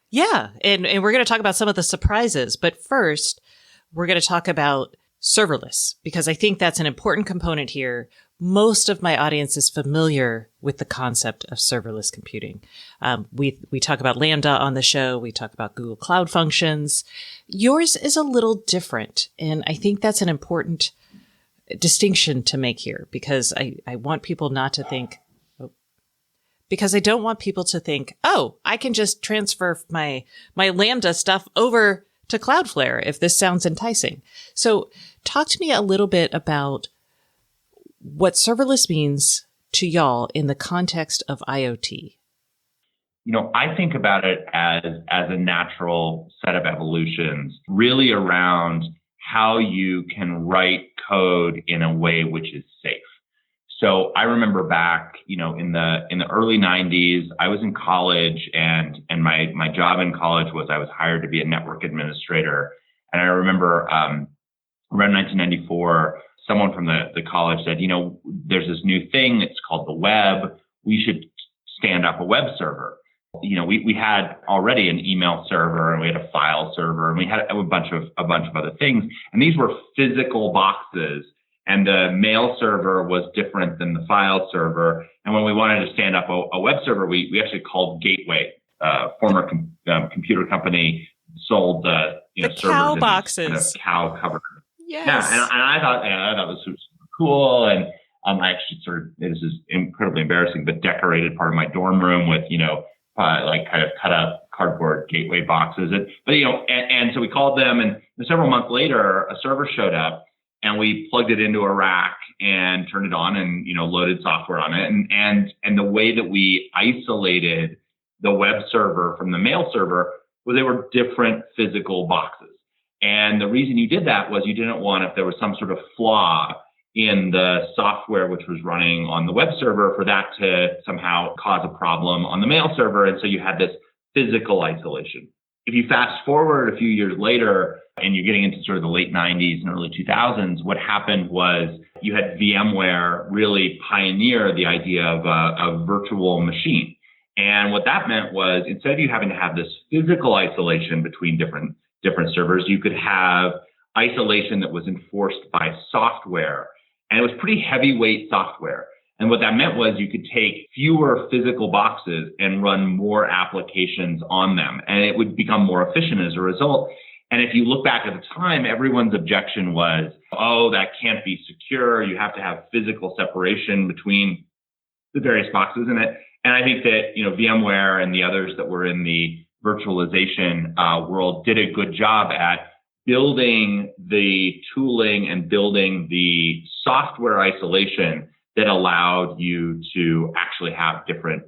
Yeah. And we're going to talk about some of the surprises. But first, we're going to talk about serverless, because I think that's an important component here. Most of my audience is familiar with the concept of serverless computing. We talk about Lambda on the show. We talk about Google Cloud Functions. Yours is a little different. And I think that's an important distinction to make here, because I want people not to think, because I don't want people to think, I can just transfer my Lambda stuff over to Cloudflare if this sounds enticing. So talk to me a little bit about what serverless means to y'all in the context of IoT. I think about it as a natural set of evolutions, really around how you can write code in a way which is safe. So I remember back, in the early 90s, I was in college, and my job in college was I was hired to be a network administrator. And I remember around 1994, someone from the college said, there's this new thing, it's called the web. We should stand up a web server. We had already an email server, and we had a file server, and we had a bunch of other things. And these were physical boxes, and the mail server was different than the file server. And when we wanted to stand up a web server, we actually called Gateway, former computer company, sold the servers cow in boxes, kind of cow covered. Yes. Yeah, and I thought it was super cool. And I actually this is incredibly embarrassing, but decorated part of my dorm room with kind of cut up cardboard Gateway boxes. And so we called them, and several months later, a server showed up, and we plugged it into a rack and turned it on and, loaded software on it. And the way that we isolated the web server from the mail server was they were different physical boxes. And the reason you did that was you didn't want, if there was some sort of flaw in the software which was running on the web server, for that to somehow cause a problem on the mail server. And so you had this physical isolation. If you fast forward a few years later and you're getting into sort of the late 90s and early 2000s, what happened was you had VMware really pioneer the idea of a virtual machine. And what that meant was instead of you having to have this physical isolation between different servers, you could have isolation that was enforced by software. And it was pretty heavyweight software. And what that meant was you could take fewer physical boxes and run more applications on them, and it would become more efficient as a result. And if you look back at the time, everyone's objection was, oh, that can't be secure. You have to have physical separation between the various boxes in it. And I think that, VMware and the others that were in the virtualization world did a good job at building the tooling and building the software isolation that allowed you to actually have different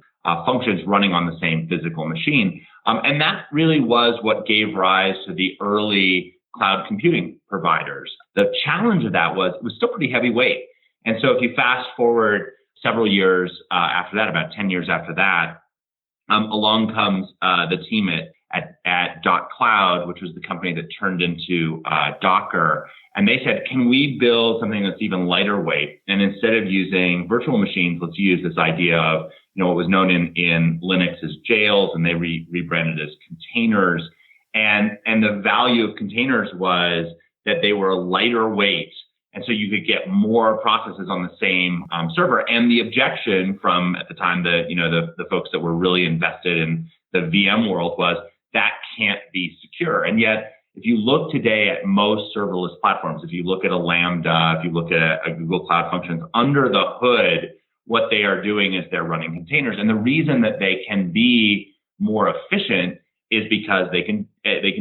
functions running on the same physical machine. And that really was what gave rise to the early cloud computing providers. The challenge of that was it was still pretty heavyweight. And so if you fast forward several years after that, about 10 years after that, along comes the team at .cloud, which was the company that turned into Docker. And they said, can we build something that's even lighter weight? And instead of using virtual machines, let's use this idea of, what was known in Linux as jails, and they rebranded as containers. And the value of containers was that they were lighter weight. And so you could get more processes on the same server. And the objection from at the time, the folks that were really invested in the VM world was that can't be secure. And yet, if you look today at most serverless platforms, if you look at a Lambda, if you look at a Google Cloud Functions, under the hood, what they are doing is they're running containers. And the reason that they can be more efficient is because they can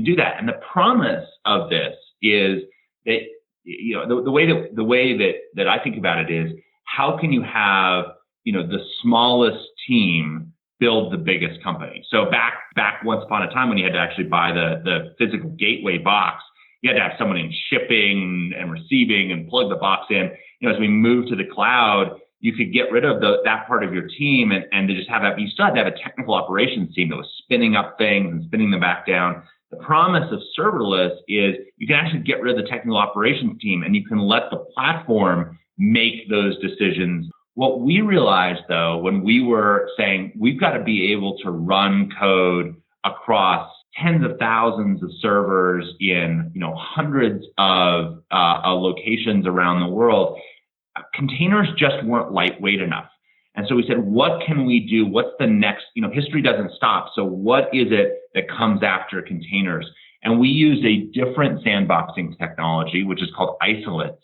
do that. And the promise of this is that, the way that I think about it is, how can you have, the smallest team build the biggest company? So back once upon a time when you had to actually buy the physical gateway box, you had to have someone in shipping and receiving and plug the box in. As we move to the cloud, you could get rid of that part of your team and to just you still had to have a technical operations team that was spinning up things and spinning them back down. The promise of serverless is you can actually get rid of the technical operations team and you can let the platform make those decisions. What we realized, though, when we were saying we've got to be able to run code across tens of thousands of servers in hundreds of locations around the world, containers just weren't lightweight enough. And so we said, what can we do? What's the next? History doesn't stop. So what is it that comes after containers? And we used a different sandboxing technology, which is called isolates.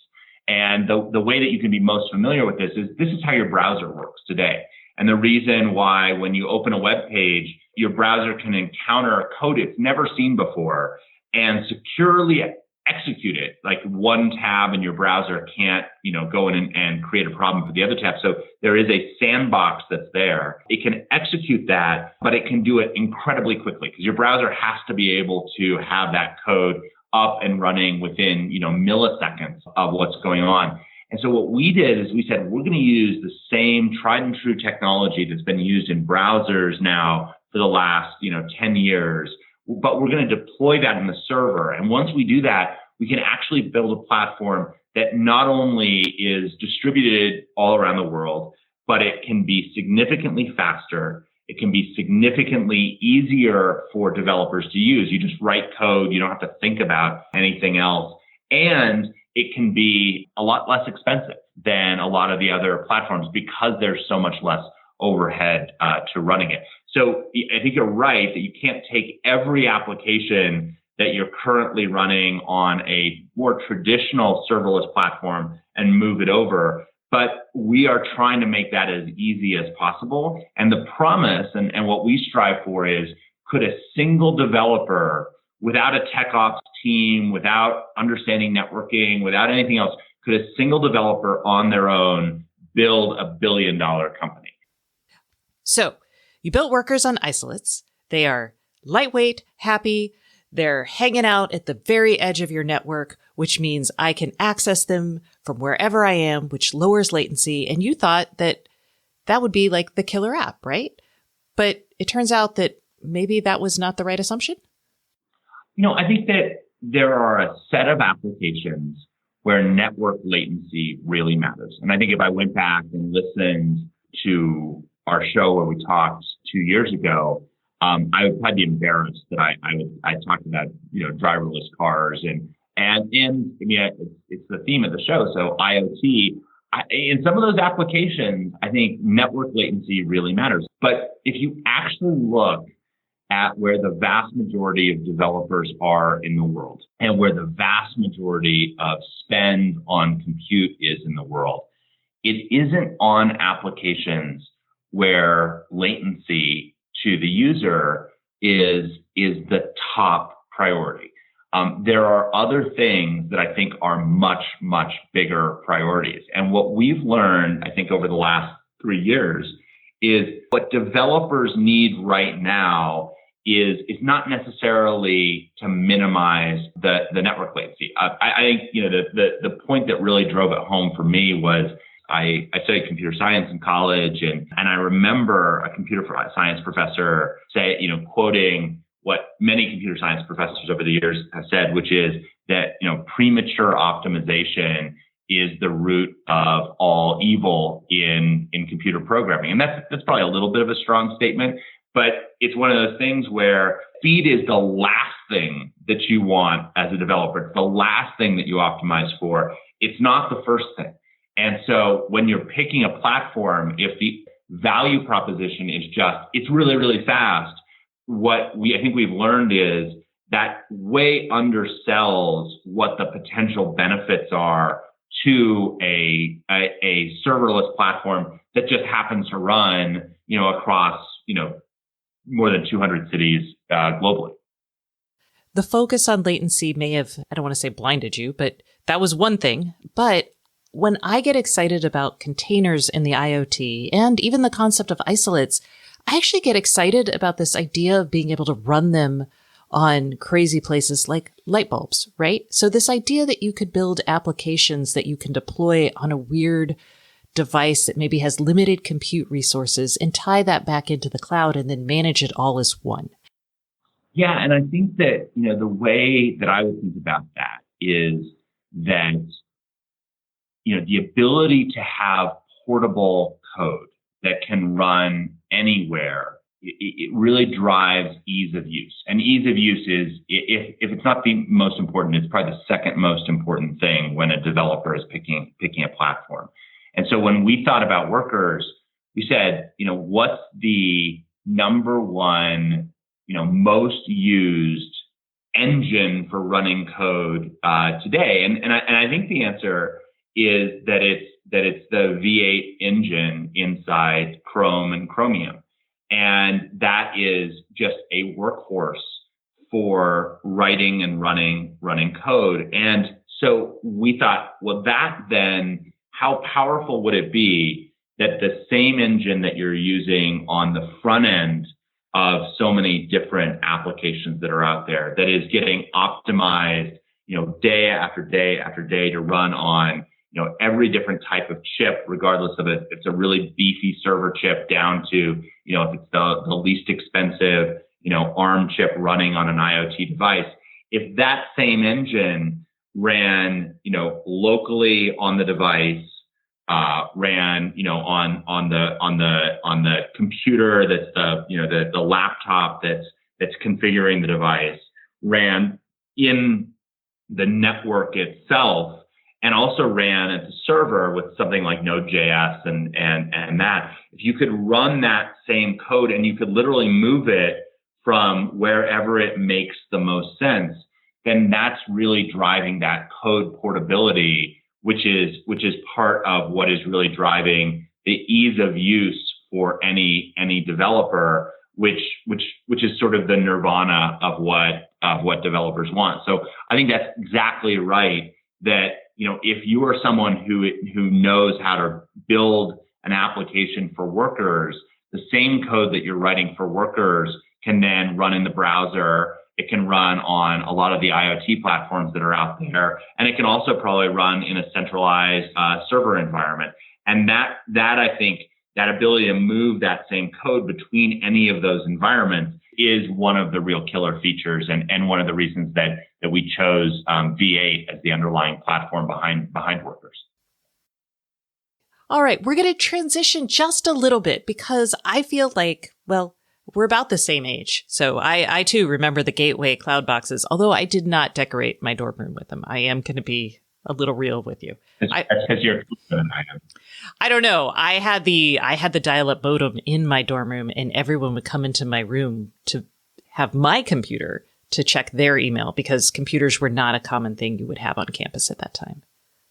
And the way that you can be most familiar with this is how your browser works today. And the reason why when you open a web page, your browser can encounter a code it's never seen before and securely execute it. Like one tab in your browser can't, go in and create a problem for the other tab. So there is a sandbox that's there. It can execute that, but it can do it incredibly quickly because your browser has to be able to have that code up and running within, milliseconds of what's going on. And so what we did is we said, we're going to use the same tried and true technology that's been used in browsers now for the last, 10 years, but we're going to deploy that in the server. And once we do that, we can actually build a platform that not only is distributed all around the world, but it can be significantly faster. It can be significantly easier for developers to use. You just write code. You don't have to think about anything else. And it can be a lot less expensive than a lot of the other platforms because there's so much less overhead to running it. So I think you're right that you can't take every application that you're currently running on a more traditional serverless platform and move it over. But we are trying to make that as easy as possible. And the promise and what we strive for is, could a single developer, without a tech ops team, without understanding networking, without anything else, could a single developer on their own build $1 billion company? So you built workers on isolates. They are lightweight, happy. They're hanging out at the very edge of your network, which means I can access them from wherever I am, which lowers latency. And you thought that would be like the killer app, right? But it turns out that maybe that was not the right assumption. I think that there are a set of applications where network latency really matters. And I think if I went back and listened to our show where we talked 2 years ago, I would probably be embarrassed that I talked about, driverless cars and I mean, it's the theme of the show. So IoT, in some of those applications, I think network latency really matters. But if you actually look at where the vast majority of developers are in the world and where the vast majority of spend on compute is in the world, it isn't on applications where latency to the user is the top priority. There are other things that I think are much, much bigger priorities. And what we've learned, I think, over the last 3 years is what developers need right now is not necessarily to minimize the network latency. I think, the point that really drove it home for me was I studied computer science in college, and I remember a computer science professor quoting what many computer science professors over the years have said, which is that, premature optimization is the root of all evil in computer programming. And that's probably a little bit of a strong statement, but it's one of those things where speed is the last thing that you want as a developer. It's the last thing that you optimize for. It's not the first thing. And so when you're picking a platform, if the value proposition is it's really, really fast, what I think we've learned is that way undersells what the potential benefits are to a serverless platform that just happens to run, across, more than 200 cities globally. The focus on latency may have, I don't want to say blinded you, but that was one thing. But when I get excited about containers in the IoT and even the concept of isolates, I actually get excited about this idea of being able to run them on crazy places like light bulbs, right? So this idea that you could build applications that you can deploy on a weird device that maybe has limited compute resources and tie that back into the cloud and then manage it all as one. Yeah, and I think that, the way that I would think about that is that, the ability to have portable code that can run anywhere, it really drives ease of use. And ease of use is, if it's not the most important, it's probably the second most important thing when a developer is picking a platform. And so when we thought about Workers, we said, what's the number one, most used engine for running code today? And I think the answer is that it's the V8 engine inside Chrome and Chromium. And that is just a workhorse for writing and running code. And so we thought, well, that then, how powerful would it be that the same engine that you're using on the front end of so many different applications that are out there, that is getting optimized, day after day after day to run on, every different type of chip, regardless of it. It's a really beefy server chip down to, if it's the least expensive, ARM chip running on an IoT device. If that same engine ran, locally on the device, ran, on the computer that's the laptop that's configuring the device, ran in the network itself, and also ran at the server with something like Node.js and that. If you could run that same code and you could literally move it from wherever it makes the most sense, then that's really driving that code portability, which is part of what is really driving the ease of use for any developer, which is sort of the nirvana of what developers want. So I think that's exactly right, that if you are someone who knows how to build an application for Workers, the same code that you're writing for Workers can then run in the browser. It can run on a lot of the IoT platforms that are out there, and it can also probably run in a centralized server environment. And that I think that ability to move that same code between any of those environments is one of the real killer features and one of the reasons that we chose V8 as the underlying platform behind Workers. All right, we're going to transition just a little bit because I feel like, well, we're about the same age. So I too remember the Gateway cloud boxes, although I did not decorate my dorm room with them. I am going to be a little real with you. That's because you're an item. I don't know. I had the dial-up modem in my dorm room, and everyone would come into my room to have my computer to check their email because computers were not a common thing you would have on campus at that time.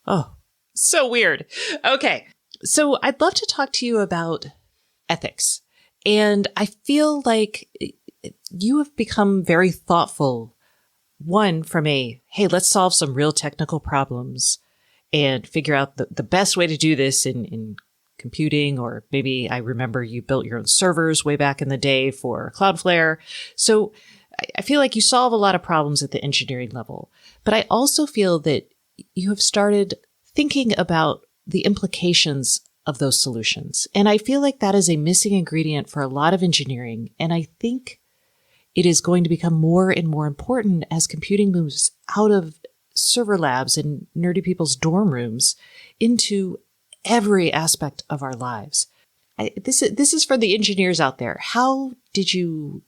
Oh, so weird. Okay. So I'd love to talk to you about ethics. And I feel like you have become very thoughtful. One, from hey, let's solve some real technical problems and figure out the best way to do this in computing, or maybe I remember you built your own servers way back in the day for Cloudflare. So I feel like you solve a lot of problems at the engineering level, but I also feel that you have started thinking about the implications of those solutions. And I feel like that is a missing ingredient for a lot of engineering. And I think it is going to become more and more important as computing moves out of server labs and nerdy people's dorm rooms into every aspect of our lives. This is for the engineers out there. How did you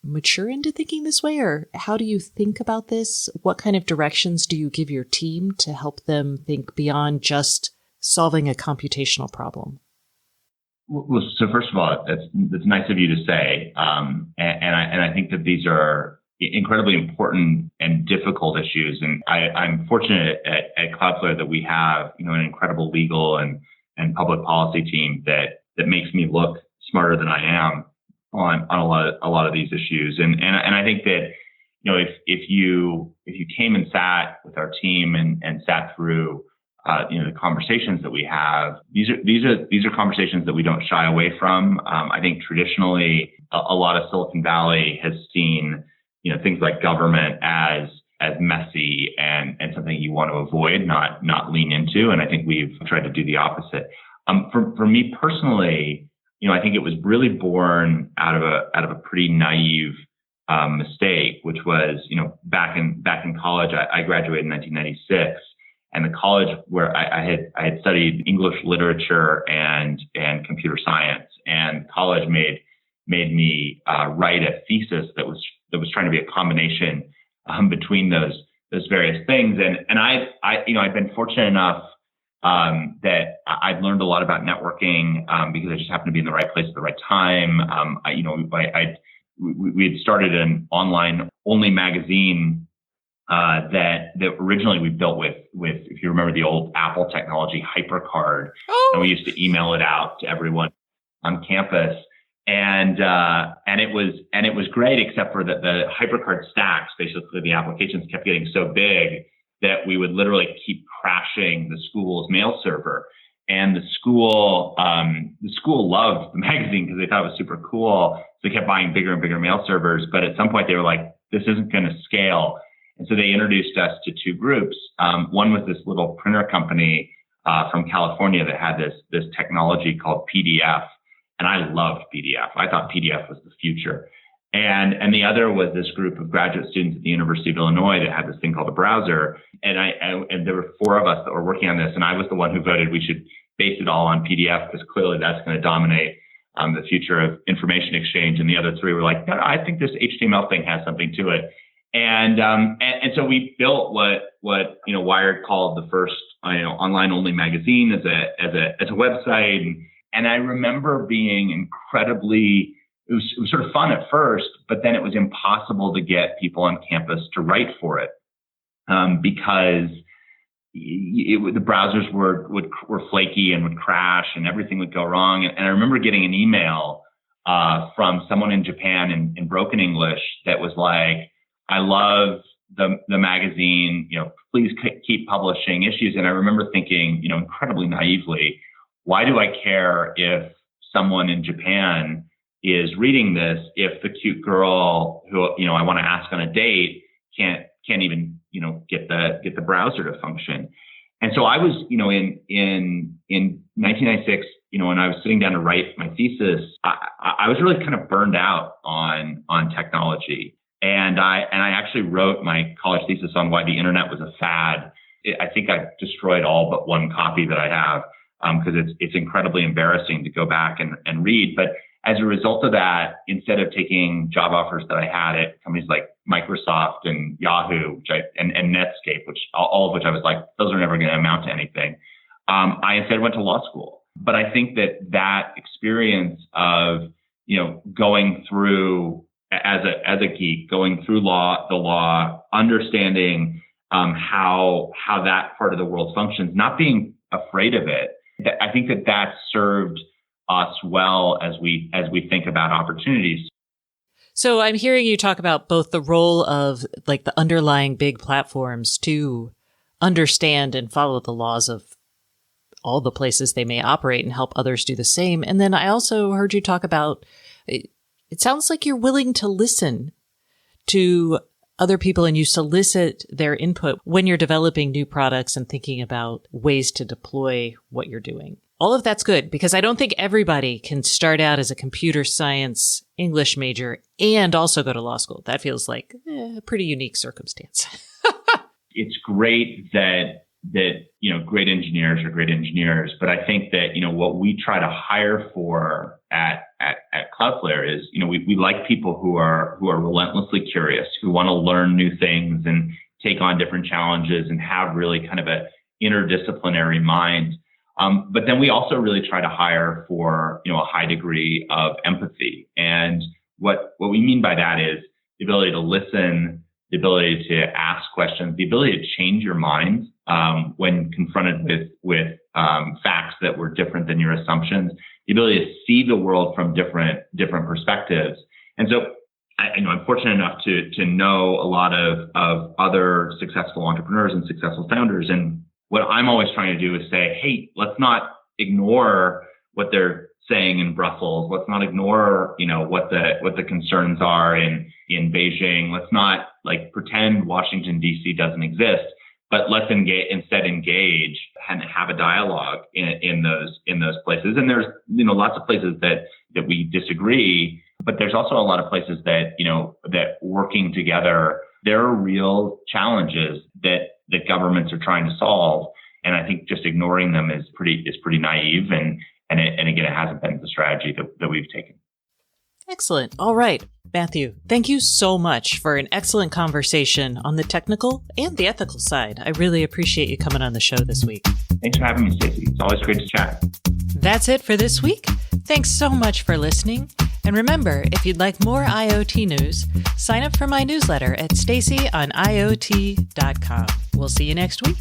mature into thinking this way, or how do you think about this? What kind of directions do you give your team to help them think beyond just solving a computational problem? Well, so first of all, that's nice of you to say, and I think that these are incredibly important and difficult issues. And I'm fortunate at Cloudflare that we have an incredible legal and public policy team that makes me look smarter than I am on a lot of these issues. And I think that if you came and sat with our team and sat through the conversations that we have, these are conversations that we don't shy away from. I think traditionally a lot of Silicon Valley has seen things like government as messy and something you want to avoid, not lean into. And I think we've tried to do the opposite. For me personally, I think it was really born out of a pretty naive mistake, which was back in college. I graduated in 1996. And the college where I had studied English literature and computer science, and college made me write a thesis that was trying to be a combination between those various things. And I've been fortunate enough that I've learned a lot about networking because I just happened to be in the right place at the right time. We had started an online only magazine that originally we built with, if you remember the old Apple technology, HyperCard. Oh. And we used to email it out to everyone on campus. And it was great, except for that the HyperCard stacks, basically the applications kept getting so big that we would literally keep crashing the school's mail server. And the school loved the magazine because they thought it was super cool. So they kept buying bigger and bigger mail servers. But at some point they were like, this isn't going to scale. And so they introduced us to two groups. One was this little printer company from California that had this technology called PDF. And I loved PDF. I thought PDF was the future. And the other was this group of graduate students at the University of Illinois that had this thing called a browser. And there were four of us that were working on this. And I was the one who voted we should base it all on PDF because clearly that's going to dominate the future of information exchange. And the other three were like, no, I think this HTML thing has something to it. And so we built what Wired called the first online only magazine as a website. And I remember being incredibly, it was sort of fun at first, but then it was impossible to get people on campus to write for it because the browsers were flaky and would crash and everything would go wrong. And I remember getting an email from someone in Japan in broken English that was like, I love the magazine, please keep publishing issues. And I remember thinking, incredibly naively, why do I care if someone in Japan is reading this if the cute girl who I want to ask on a date can't even get the browser to function? And so I was in 1996 when I was sitting down to write my thesis, I was really kind of burned out on technology. And I actually wrote my college thesis on why the internet was a fad. I think I destroyed all but one copy that I have, because it's incredibly embarrassing to go back and read. But as a result of that, instead of taking job offers that I had at companies like Microsoft and Yahoo, and Netscape, which all of which I was like, those are never going to amount to anything, I instead went to law school. But I think that experience of, going through as a geek, going through the law, understanding how that part of the world functions, not being afraid of it, I think that served us well as we think about opportunities. So I'm hearing you talk about both the role of like the underlying big platforms to understand and follow the laws of all the places they may operate and help others do the same. And then I also heard you talk about, it sounds like you're willing to listen to other people and you solicit their input when you're developing new products and thinking about ways to deploy what you're doing. All of that's good because I don't think everybody can start out as a computer science English major and also go to law school. That feels like a pretty unique circumstance. It's great that great engineers are great engineers, but I think that what we try to hire for at Cloudflare is we like people who are relentlessly curious, who want to learn new things and take on different challenges and have really kind of a interdisciplinary mind. But then we also really try to hire for a high degree of empathy, and what we mean by that is the ability to listen, the ability to ask questions, the ability to change your mind when confronted with facts that were different than your assumptions, the ability to see the world from different perspectives. And so I'm fortunate enough to know a lot of other successful entrepreneurs and successful founders. And what I'm always trying to do is say, hey, let's not ignore what they're saying in Brussels. Let's not ignore, what the concerns are in Beijing. Let's not pretend Washington D.C. doesn't exist, but let's instead engage and have a dialogue in those places. And there's lots of places that we disagree, but there's also a lot of places that that working together, there are real challenges that governments are trying to solve. And I think just ignoring them is pretty naive. And again, it hasn't been the strategy that we've taken. Excellent. All right, Matthew, thank you so much for an excellent conversation on the technical and the ethical side. I really appreciate you coming on the show this week. Thanks for having me, Stacey. It's always great to chat. That's it for this week. Thanks so much for listening. And remember, if you'd like more IoT news, sign up for my newsletter at stacyoniot.com. We'll see you next week.